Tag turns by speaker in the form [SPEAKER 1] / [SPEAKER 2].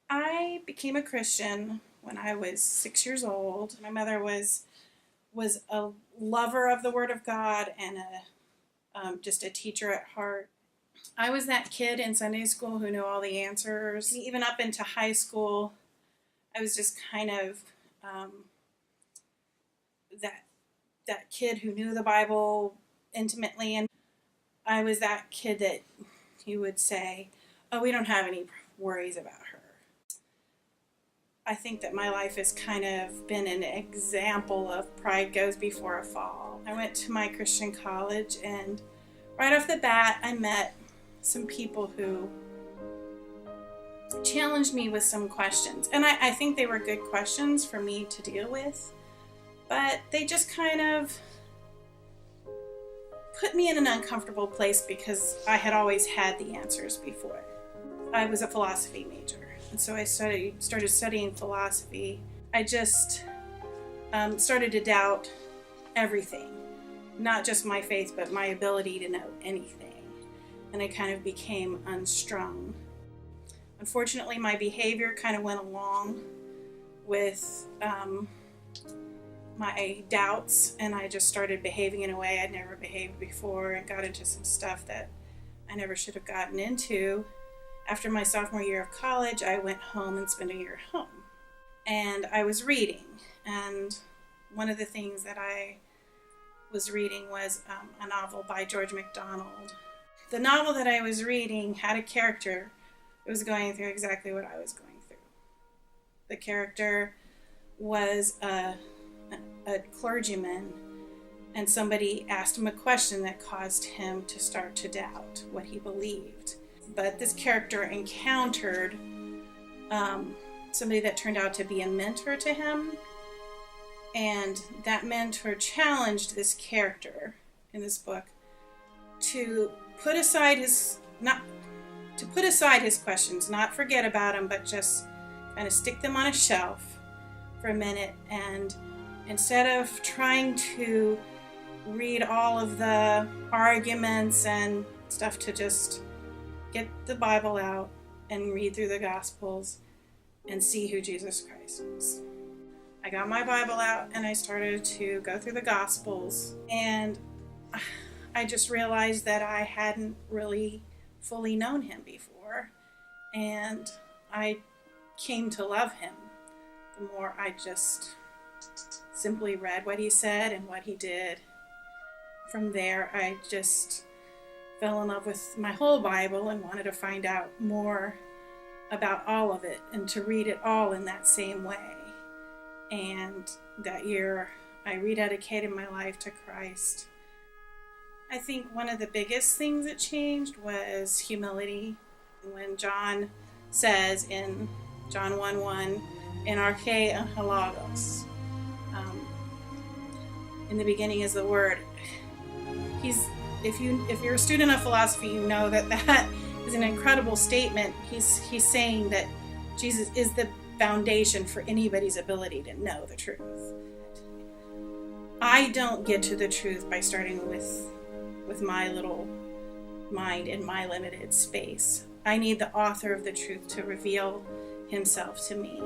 [SPEAKER 1] I became a Christian when I was 6 years old. My mother was a lover of the Word of God and just a teacher at heart. I was that kid in Sunday school who knew all the answers. Even up into high school, I was just kind of that kid who knew the Bible intimately, and I was that kid that you would say, "Oh, we don't have any worries about her." I think that my life has kind of been an example of pride goes before a fall. I went to my Christian college, and right off the bat, I met some people who challenged me with some questions. And I think they were good questions for me to deal with, but they just kind of put me in an uncomfortable place because I had always had the answers before. I was a philosophy major. And so I started studying philosophy. I just started to doubt everything, not just my faith, but my ability to know anything. And I kind of became unstrung. Unfortunately, my behavior kind of went along with my doubts, and I just started behaving in a way I'd never behaved before and got into some stuff that I never should have gotten into. After my sophomore year of college, I went home and spent a year at home. And I was reading. And one of the things that I was reading was a novel by George MacDonald. The novel that I was reading had a character that was going through exactly what I was going through. The character was a clergyman, and somebody asked him a question that caused him to start to doubt what he believed. But this character encountered somebody that turned out to be a mentor to him, and that mentor challenged this character in this book to put aside his questions, not forget about them, but just kind of stick them on a shelf for a minute, and instead of trying to read all of the arguments and stuff, to just get the Bible out and read through the Gospels and see who Jesus Christ was. I got my Bible out and I started to go through the Gospels, and I just realized that I hadn't really fully known him before, and I came to love him the more I just simply read what he said and what he did. From there, I just fell in love with my whole Bible and wanted to find out more about all of it and to read it all in that same way. And that year, I rededicated my life to Christ. I think one of the biggest things that changed was humility. When John says in John 1:1, in arche halagos, in the beginning is the Word. If you're a student of philosophy, you know that is an incredible statement. He's saying that Jesus is the foundation for anybody's ability to know the truth. I don't get to the truth by starting with my little mind in my limited space. I need the author of the truth to reveal himself to me.